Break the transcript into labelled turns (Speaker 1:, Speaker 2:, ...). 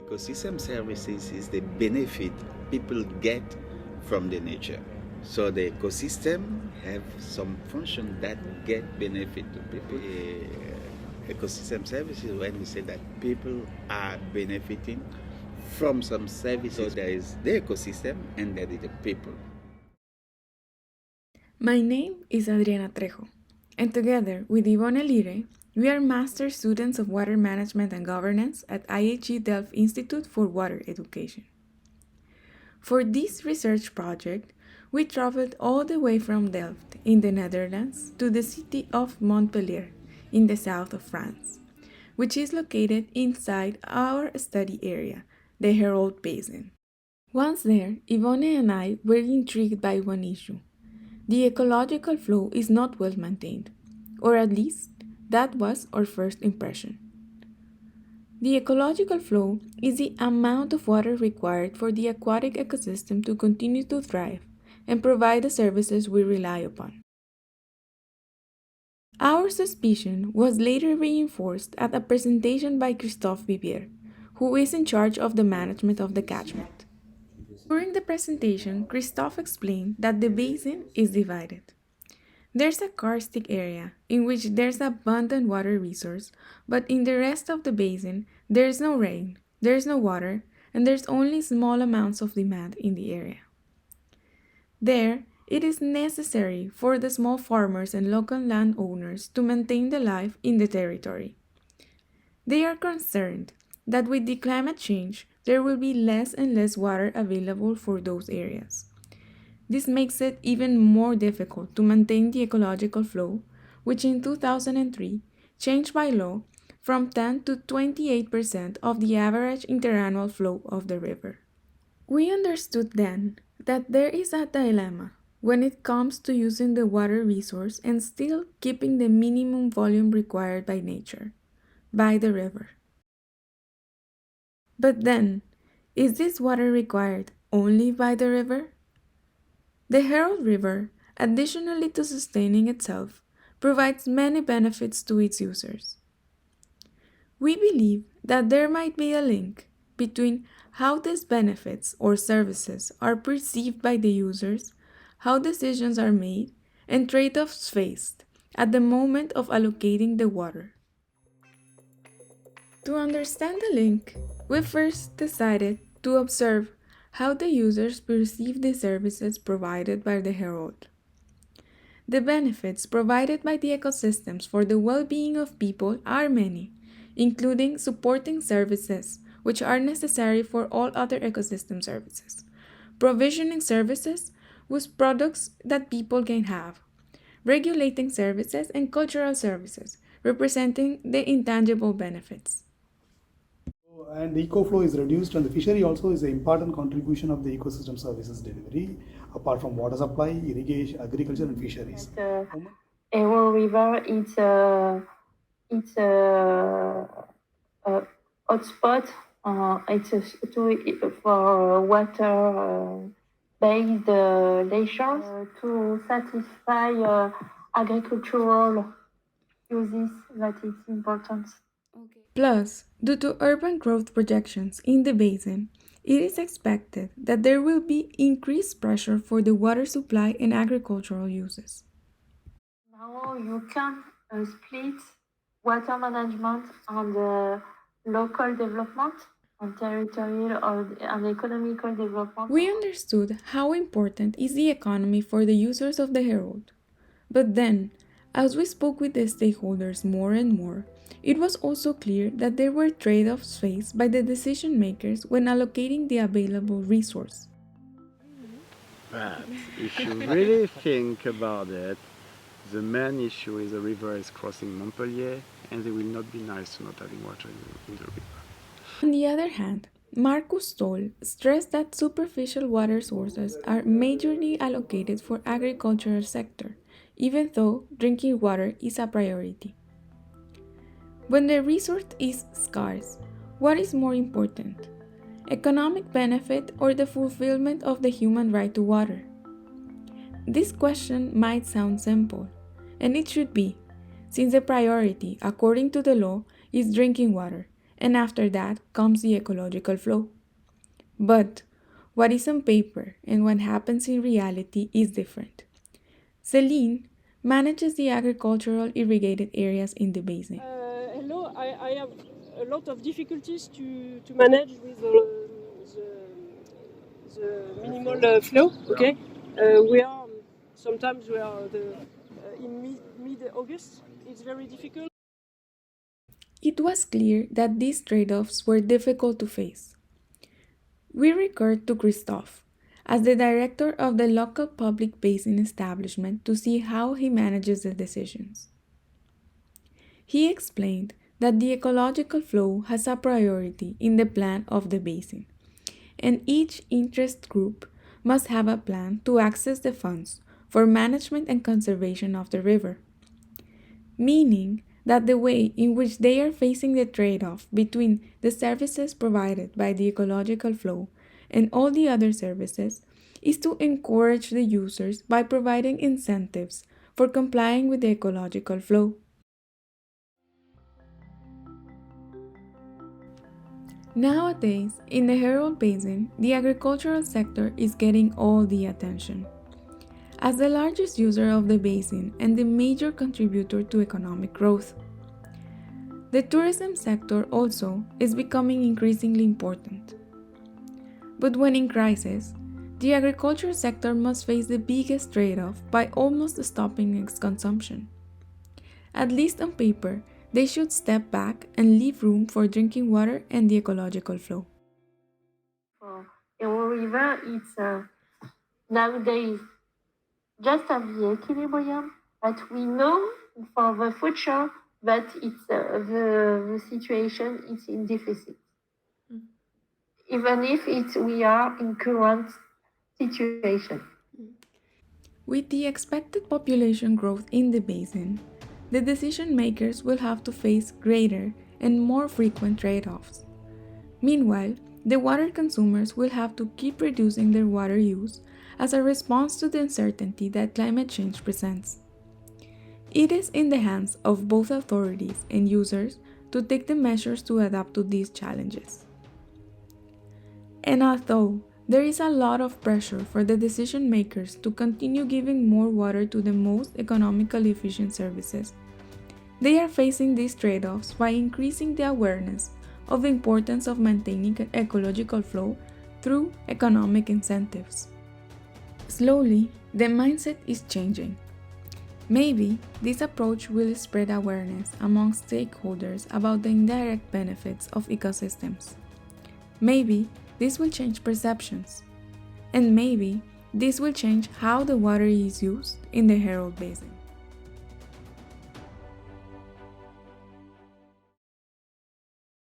Speaker 1: Ecosystem services is the benefit people get from the nature. So the ecosystem have some function that get benefit to people. Ecosystem services when we say that people are benefiting from some services. So there is the ecosystem and there is the people.
Speaker 2: My name is Adriana Trejo, and together with Yvonne Lire, we are Master Students of Water Management and Governance at IHE Delft Institute for Water Education. For this research project, we traveled all the way from Delft in the Netherlands to the city of Montpellier in the south of France, which is located inside our study area, the Hérault Basin. Once there, Yvonne and I were intrigued by one issue. The ecological flow is not well maintained, or at least that was our first impression. The ecological flow is the amount of water required for the aquatic ecosystem to continue to thrive and provide the services we rely upon. Our suspicion was later reinforced at a presentation by Christophe Vivier, who is in charge of the management of the catchment. During the presentation, Christophe explained that the basin is divided. There's a karstic area in which there's abundant water resource, but in the rest of the basin, there's no rain, there's no water, and there's only small amounts of demand in the area. There, it is necessary for the small farmers and local landowners to maintain the life in the territory. They are concerned that with the climate change, there will be less and less water available for those areas. This makes it even more difficult to maintain the ecological flow, which in 2003 changed by law from 10 to 28% of the average interannual flow of the river. We understood then that there is a dilemma when it comes to using the water resource and still keeping the minimum volume required by nature, by the river. But then, is this water required only by the river? The Hérault River, additionally to sustaining itself, provides many benefits to its users. We believe that there might be a link between how these benefits or services are perceived by the users, how decisions are made, and trade-offs faced at the moment of allocating the water. To understand the link, we first decided to observe how the users perceive the services provided by the Hérault. The benefits provided by the ecosystems for the well-being of people are many, including supporting services, which are necessary for all other ecosystem services, provisioning services with products that people can have, regulating services, and cultural services, representing the intangible benefits.
Speaker 3: And the eco flow is reduced, and the fishery also is an important contribution of the ecosystem services delivery, apart from water supply, irrigation, agriculture, and fisheries.
Speaker 4: Hérault River, it's a hotspot. For water-based leisure to satisfy agricultural uses that is important.
Speaker 2: Plus, due to urban growth projections in the basin, it is expected that there will be increased pressure for the water supply and agricultural uses.
Speaker 4: Now you can split water management and local development and territorial and economical development.
Speaker 2: We understood how important is the economy for the users of the Hérault. But then, as we spoke with the stakeholders more and more, it was also clear that there were trade-offs faced by the decision makers when allocating the available resource.
Speaker 5: But if you really think about it, the main issue is the river is crossing Montpellier, and it will not be nice to not having water in the river.
Speaker 2: On the other hand, Marcus Stoll stressed that superficial water sources are majorly allocated for agricultural sector, even though drinking water is a priority. When the resource is scarce, what is more important? Economic benefit or the fulfillment of the human right to water? This question might sound simple, and it should be, since the priority, according to the law, is drinking water, and after that comes the ecological flow. But what is on paper and what happens in reality is different. Celine manages the agricultural irrigated areas in the basin.
Speaker 6: Hello, I have a lot of difficulties to manage with the minimal flow. Okay, sometimes we are in mid-August. It's very difficult.
Speaker 2: It was clear that these trade-offs were difficult to face. We recurred to Christophe as the director of the local public basin establishment to see how he manages the decisions. He explained that the ecological flow has a priority in the plan of the basin, and each interest group must have a plan to access the funds for management and conservation of the river, meaning that the way in which they are facing the trade-off between the services provided by the ecological flow and all the other services is to encourage the users by providing incentives for complying with the ecological flow. Nowadays, in the Hérault Basin, the agricultural sector is getting all the attention. As the largest user of the basin and the major contributor to economic growth, the tourism sector also is becoming increasingly important. But when in crisis, the agriculture sector must face the biggest trade-off by almost stopping its consumption. At least on paper, they should step back and leave room for drinking water and the ecological flow.
Speaker 4: For Hérault River, it's nowadays just at the equilibrium, but we know for the future that it's the situation is in deficit. Even if we are in current situation.
Speaker 2: With the expected population growth in the basin, the decision makers will have to face greater and more frequent trade-offs. Meanwhile, the water consumers will have to keep reducing their water use as a response to the uncertainty that climate change presents. It is in the hands of both authorities and users to take the measures to adapt to these challenges. And although there is a lot of pressure for the decision makers to continue giving more water to the most economically efficient services, they are facing these trade-offs by increasing the awareness of the importance of maintaining ecological flow through economic incentives. Slowly, the mindset is changing. Maybe this approach will spread awareness among stakeholders about the indirect benefits of ecosystems. Maybe this will change perceptions. And maybe this will change how the water is used in the Hérault Basin.